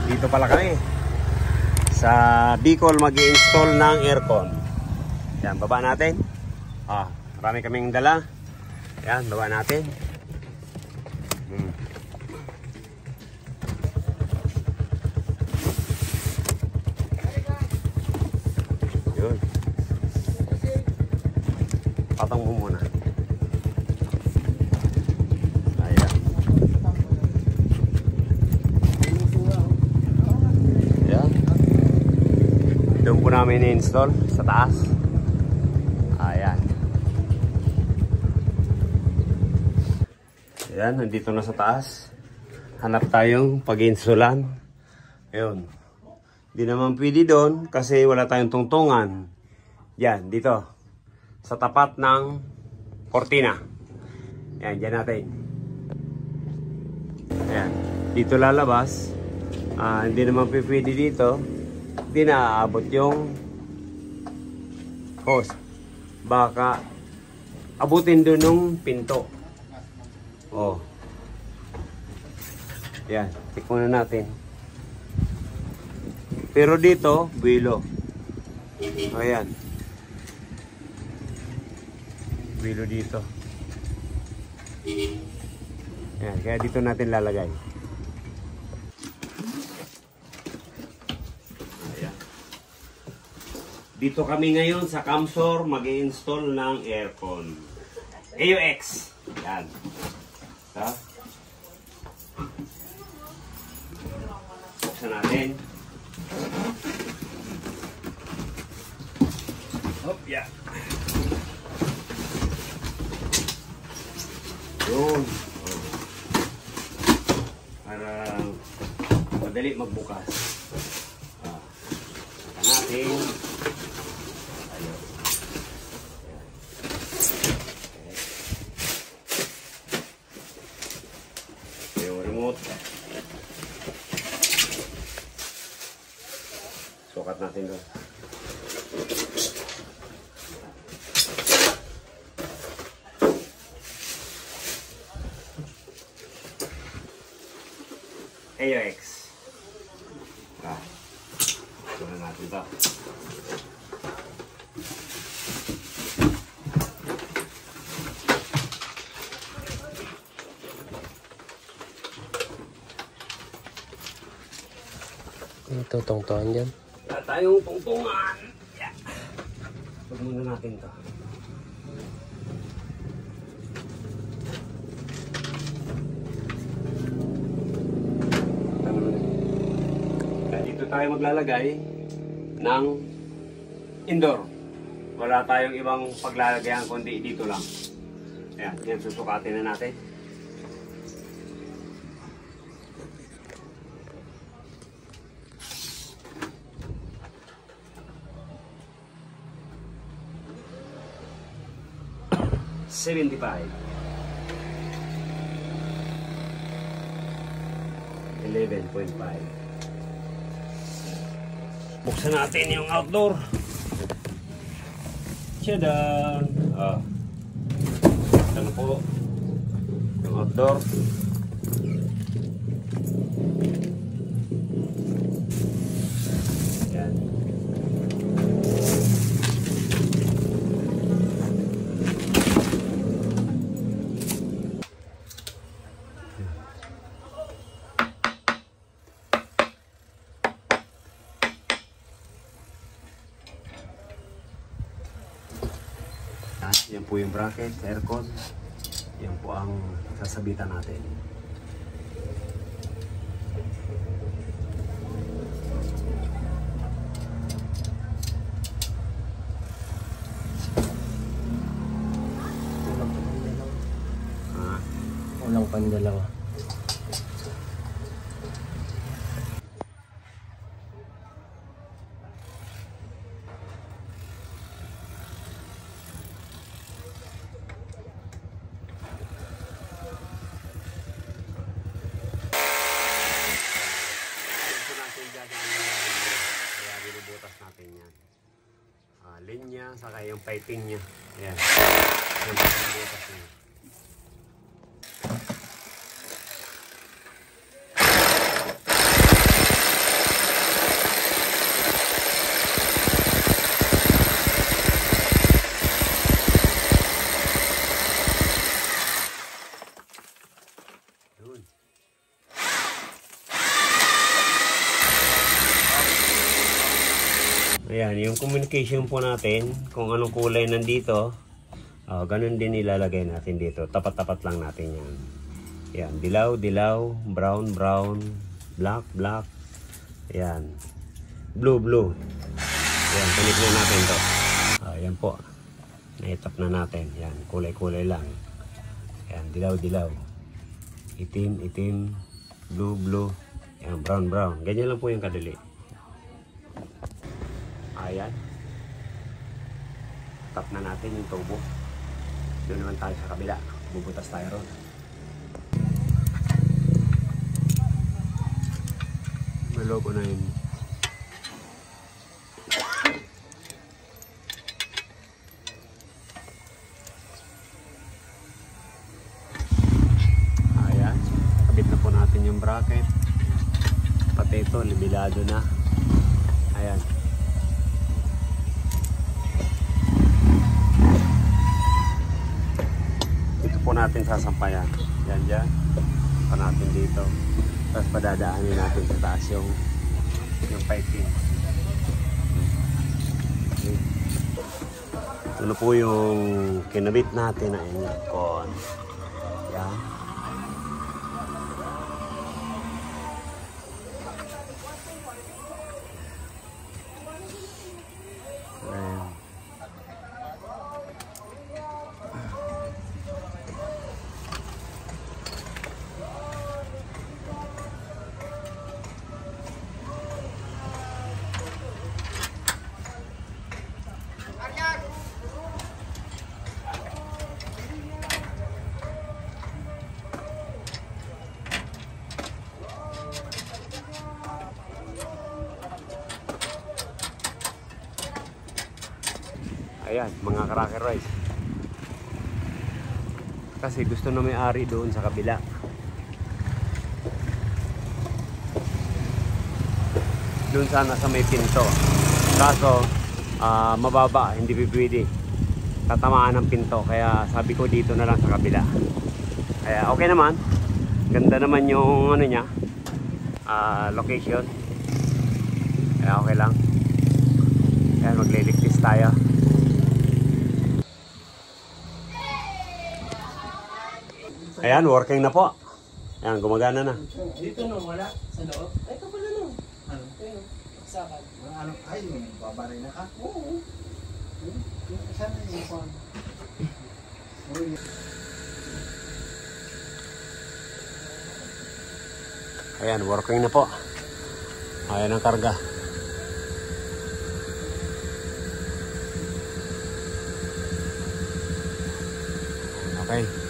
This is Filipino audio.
Dito pala kami sa Bicol mag-i-install ng aircon. Yan, baba natin. Marami kaming dala. Yan, baba natin. Yun. Patong mo muna. Doon po namin i-install sa taas. Ayan. Ayan, nandito na sa taas. Hanap tayong pag-installan. Ayun. Hindi naman pwede doon kasi wala tayong tungtungan. Yan, dito. Sa tapat ng kortina. Ayan, dyan natin. Ayan. Dito lalabas. Hindi naman pwede dito. Hindi na aabot yung hose. Baka abutin doon ng pinto. Yan, check muna natin. Pero dito, buwilo. Ayan. Buwilo dito. Ayan, kaya dito natin lalagay. Dito kami ngayon sa Camsor mag-i-install ng aircon. AUX. Yan. Buksan natin. Hop, yan. Yun. Para madali magbukas. Natin. Sukat natin doon. AUX. Sukat natin ito. Ito tungtungan dyan. Wala tayong tungtungan. Yeah. Huwag muna natin ito. Dito tayo maglalagay ng indoor. Wala tayong ibang paglalagayan kundi dito lang. Ayan, yan susukatin na natin. $75. 11.5. Buksan natin yung outdoor. Tiyadaan. Ito po yung outdoor. Yan. Yan po yung bracket, aircon. Yan po ang sasabitan natin. Walang pandalawa. Linya, saka yung piping niya. Ayan. Yung butas niya. Ayan, yung communication po natin, kung anong kulay nandito, ganun din ilalagay natin dito. Tapat-tapat lang natin yan. Ayan, dilaw, dilaw, brown, brown, black, black. Ayan, blue, blue. Ayan, connect na natin to. Ayan po. Na-tap na natin. Ayan, kulay-kulay lang. Ayan, dilaw, dilaw. Itim, itim, blue, blue. Ayan, brown, brown. Ganyan lang po yung kadali. Ayan. Tap na natin yung tubo. Doon naman tayo sa kabila. Bubutas tayo ron. May logo na yun. Ayan. Kabit na po natin yung bracket. Pati ito, libilado na. Ayan. Po natin sasampayan. Yan dyan. Pa natin dito. Tapos padadaanin natin sa taas yung piping. Okay. Ano po yung kinabit natin na aircon. Yan. Ayan. Ayan, mga cracker rice. Kasi gusto na may-ari doon sa kabila. Doon sana sa may pinto. Kaso, mababa, hindi pwede. Tatamaan ng pinto. Kaya sabi ko dito na lang sa kabila. Kaya okay naman. Ganda naman yung ano niya, location. Kaya okay lang. Kaya magliligtis tayo. Ayan, working na po. Ayan, gumagana na. Dito no, wala. Sa loob. Ay, ito pala no. Ano? Ayun, sakad. Ano? Ay, yung babaray na ka? Oo. Saan na yung phone? Ayan, working na po. Ayan ang karga. Okay.